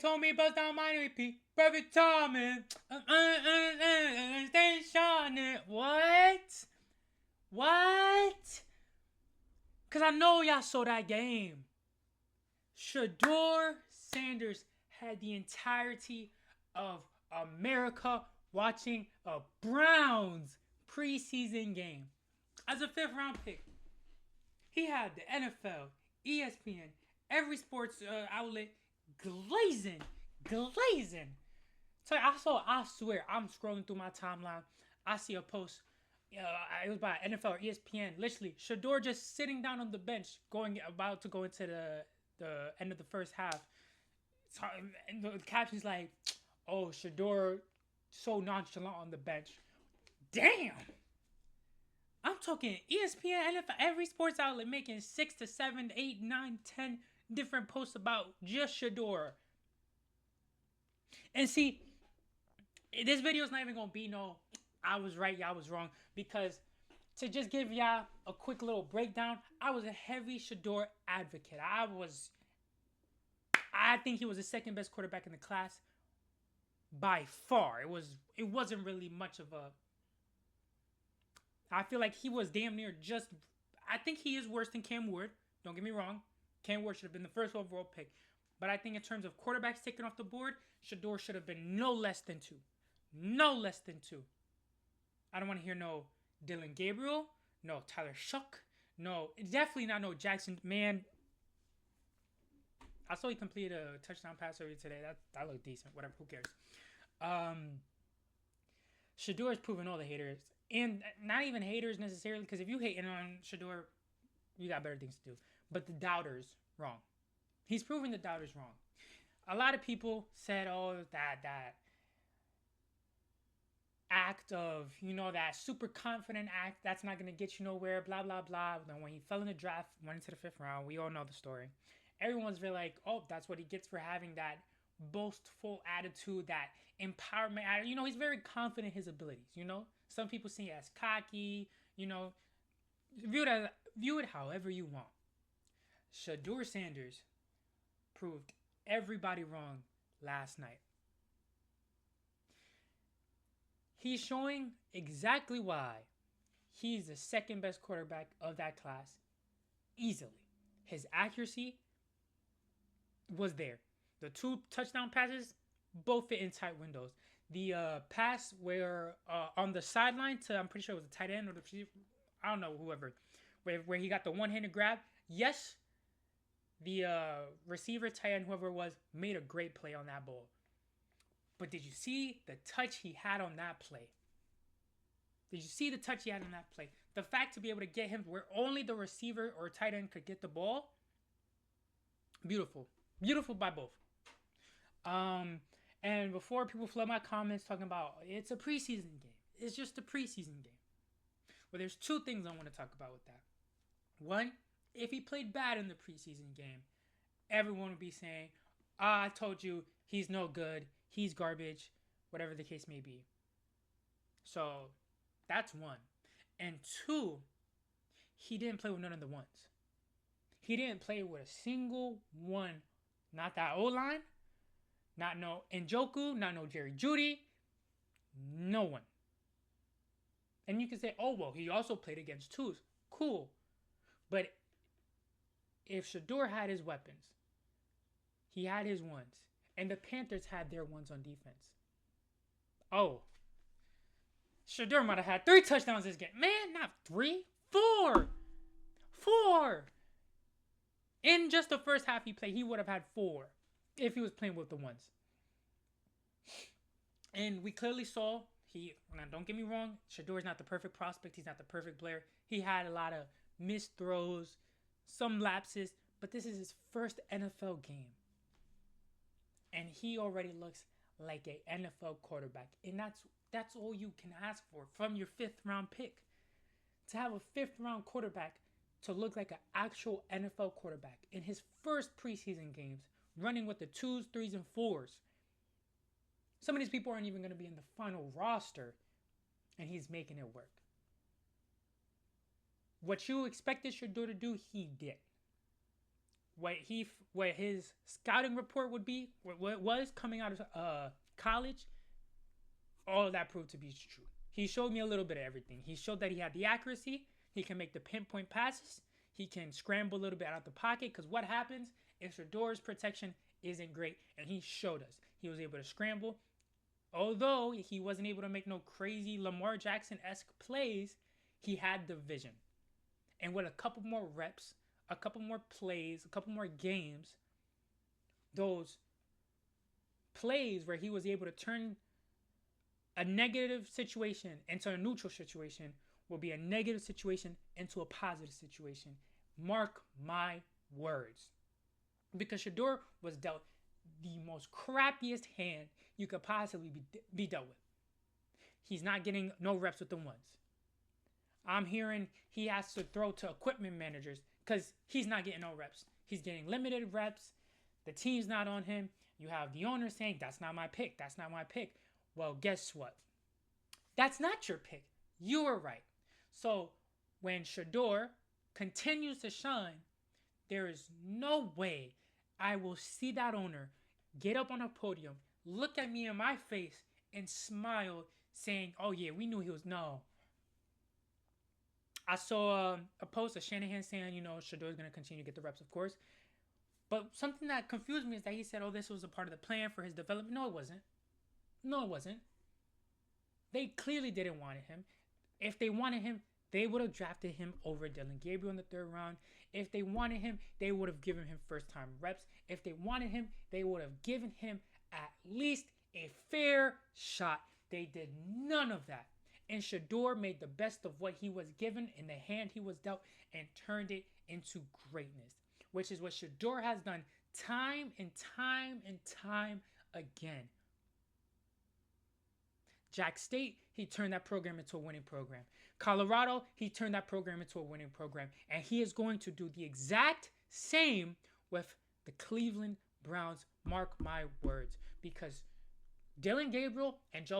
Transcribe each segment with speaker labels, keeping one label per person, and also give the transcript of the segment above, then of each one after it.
Speaker 1: Told me bust down my repeat. Perfect timing. Stay shining. What? What? Because I know y'all saw that game. Shedeur Sanders had the entirety of America watching a Browns preseason game. As a fifth round pick, he had the NFL, ESPN, every sports outlet glazing, glazing. So I swear, I'm scrolling through my timeline. I see a post. It was by NFL or ESPN. Literally, Shedeur just sitting down on the bench, about to go into the end of the first half. So, and the caption's like, "Oh, Shedeur, so nonchalant on the bench." Damn. I'm talking ESPN, NFL, every sports outlet making 6 to 7, 8, 9, 10 different posts about just Shedeur. And see, this video is not even gonna be no I was right, y'all was wrong. Because to just give y'all a quick little breakdown, I was a heavy Shedeur advocate. I think he was the second best quarterback in the class by far. It wasn't really much of a I feel like he was damn near just I think he is worse than Cam Ward. Don't get me wrong. Cam Ward should have been the first overall pick. But I think in terms of quarterbacks taken off the board, Shedeur should have been no less than two. No less than two. I don't want to hear no Dylan Gabriel, no Tyler Shuck, no, definitely not no Jackson. Man, I saw he completed a touchdown pass earlier today. That looked decent. Whatever, who cares? Shedeur has proven all the haters, and not even haters necessarily, because if you hating on Shedeur, you got better things to do. But the doubters, wrong. He's proving the doubters wrong. A lot of people said, "Oh, that act of, that super confident act, that's not going to get you nowhere, blah, blah, blah." Then when he fell in the draft, went into the fifth round, we all know the story. Everyone's really like, "Oh, that's what he gets for having that boastful attitude, that empowerment attitude." He's very confident in his abilities. Some people see it as cocky, you know. View it however you want. Shedeur Sanders proved everybody wrong last night. He's showing exactly why he's the second best quarterback of that class easily. His accuracy was there. The two touchdown passes both fit in tight windows. The pass where on the sideline to, I'm pretty sure it was the tight end or the receiver, I don't know, whoever, where he got the one-handed grab. Yes, the receiver, tight end, whoever it was, made a great play on that ball. But did you see the touch he had on that play? Did you see the touch he had on that play? The fact to be able to get him where only the receiver or tight end could get the ball. Beautiful. Beautiful by both. And before people flood my comments talking about it's a preseason game. It's just a preseason game. Well, there's two things I want to talk about with that. One, if he played bad in the preseason game, everyone would be saying, I told you he's no good. He's garbage. Whatever the case may be. So, that's one. And two, he didn't play with none of the ones. He didn't play with a single one. Not that O-line. Not no Njoku. Not no Jerry Jeudy. No one. And you can say, oh, well, he also played against twos. Cool. But if Shedeur had his weapons, he had his ones, and the Panthers had their ones on defense. Oh, Shedeur might have had 3 touchdowns this game. Man, not 3. 4. 4. In just the first half he played, he would have had 4 if he was playing with the ones. And we clearly saw, now don't get me wrong, Shedeur's not the perfect prospect. He's not the perfect player. He had a lot of missed throws, some lapses, but this is his first NFL game. And he already looks like an NFL quarterback. And that's all you can ask for from your 5th round pick. To have a 5th round quarterback to look like an actual NFL quarterback in his first preseason games, running with the 2s, 3s, and 4s. Some of these people aren't even going to be in the final roster, and he's making it work. What you expected Shedeur to do, he did. what his scouting report would be, what was coming out of college, all of that proved to be true. He showed me a little bit of everything. He showed that he had the accuracy. He can make the pinpoint passes. He can scramble a little bit out the pocket. Because what happens if Shedeur's protection isn't great? And he showed us. He was able to scramble. Although he wasn't able to make no crazy Lamar Jackson-esque plays, he had the vision. And with a couple more reps, a couple more plays, a couple more games, those plays where he was able to turn a negative situation into a neutral situation will be a negative situation into a positive situation. Mark my words. Because Shedeur was dealt the most crappiest hand you could possibly be dealt with. He's not getting no reps with the ones. I'm hearing he has to throw to equipment managers because he's not getting no reps. He's getting limited reps. The team's not on him. You have the owner saying, that's not my pick. That's not my pick. Well, guess what? That's not your pick. You were right. So when Shedeur continues to shine, there is no way I will see that owner get up on a podium, look at me in my face, and smile saying, oh yeah, we knew he was. No. I saw a post of Shanahan saying, Shedeur is going to continue to get the reps, of course. But something that confused me is that he said, oh, this was a part of the plan for his development. No, it wasn't. No, it wasn't. They clearly didn't want him. If they wanted him, they would have drafted him over Dillon Gabriel in the 3rd round. If they wanted him, they would have given him first-time reps. If they wanted him, they would have given him at least a fair shot. They did none of that. And Shedeur made the best of what he was given in the hand he was dealt and turned it into greatness, which is what Shedeur has done time and time and time again. Jack State, he turned that program into a winning program. Colorado, he turned that program into a winning program. And he is going to do the exact same with the Cleveland Browns. Mark my words. Because Dillon Gabriel and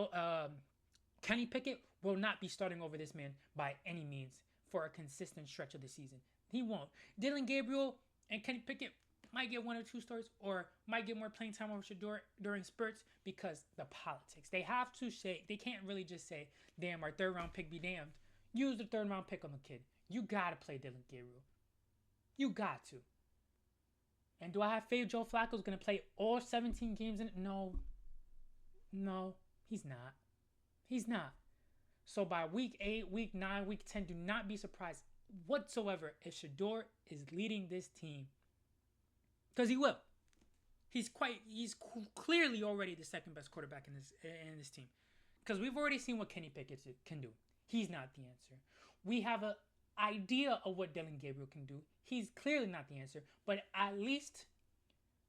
Speaker 1: Kenny Pickett will not be starting over this man by any means for a consistent stretch of the season. He won't. Dillon Gabriel and Kenny Pickett might get 1 or 2 starts or might get more playing time over Shedeur during spurts because the politics. They have to say, they can't really just say, damn, our 3rd round pick be damned. Use the 3rd round pick on the kid. You got to play Dillon Gabriel. You got to. And do I have faith Joe Flacco's going to play all 17 games in it? No. No, he's not. He's not. So by week 8, week 9, week 10, do not be surprised whatsoever if Shedeur is leading this team. Because he will. He's clearly already the 2nd best quarterback in this team. Because we've already seen what Kenny Pickett can do. He's not the answer. We have an idea of what Dillon Gabriel can do. He's clearly not the answer. But at least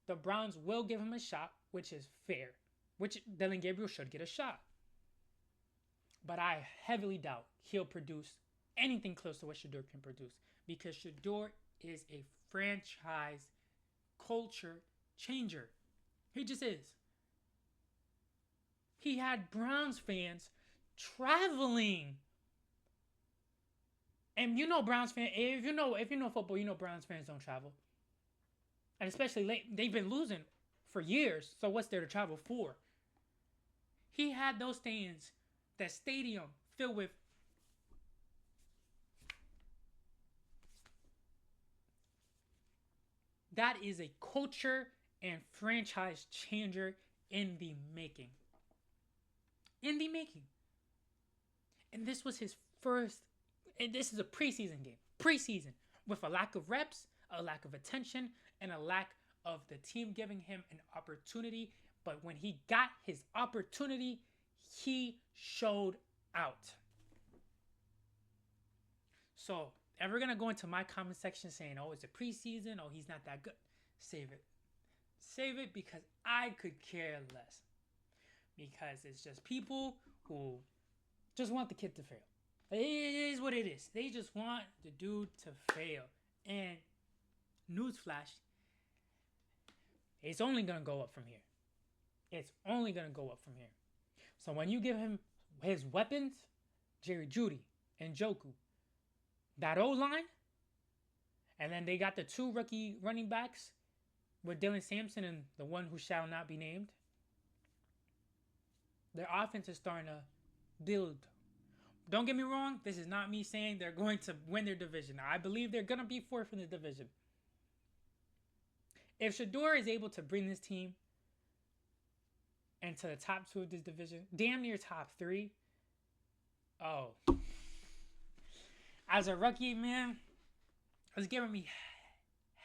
Speaker 1: the Browns will give him a shot, which is fair. Which Dillon Gabriel should get a shot. But I heavily doubt he'll produce anything close to what Shedeur can produce. Because Shedeur is a franchise culture changer. He just is. He had Browns fans traveling. And Browns fans, if you know football, Browns fans don't travel. And especially they've been losing for years. So what's there to travel for? He had those stands, that stadium filled with that is a culture and franchise changer in the making. In the making. And this was his first, and this is a preseason game. Preseason. With a lack of reps, a lack of attention, and a lack of the team giving him an opportunity. But when he got his opportunity, he showed out. So, ever going to go into my comment section saying, oh, it's a preseason, oh, he's not that good. Save it. Save it because I could care less. Because it's just people who just want the kid to fail. It is what it is. They just want the dude to fail. And newsflash, it's only going to go up from here. It's only going to go up from here. So when you give him his weapons, Jerry Jeudy and Njoku, that O-line, And then they got the 2 rookie running backs with Dylan Sampson and the one who shall not be named. Their offense is starting to build. Don't get me wrong, this is not me saying they're going to win their division. I believe they're going to be 4th in the division. If Shedeur is able to bring this team into the top 2 of this division, damn near top 3, oh. As a rookie, man, it's giving me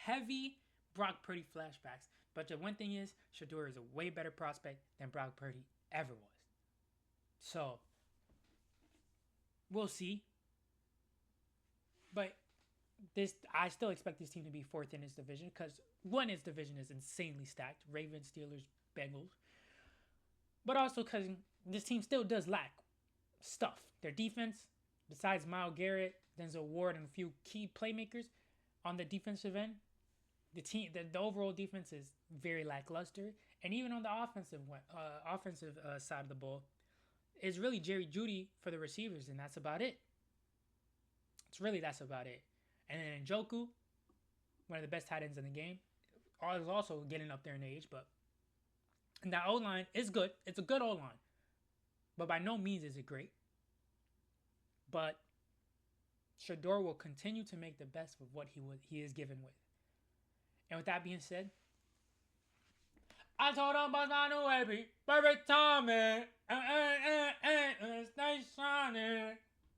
Speaker 1: heavy Brock Purdy flashbacks. But the one thing is, Shedeur is a way better prospect than Brock Purdy ever was. So, we'll see. But I still expect this team to be 4th in its division because, one, its division is insanely stacked. Ravens, Steelers, Bengals. But also because this team still does lack stuff. Their defense, besides Myles Garrett, Denzel Ward, and a few key playmakers on the defensive end, the overall defense is very lackluster. And even on the offensive side of the ball, it's really Jerry Jeudy for the receivers, and that's about it. That's about it. And then Njoku, one of the best tight ends in the game, is also getting up there in age, but that O-line is good. It's a good O-line. But by no means is it great. But Shedeur will continue to make the best of what he is given with. And with that being said, I told him about my new baby. Perfect timing. Stay shining.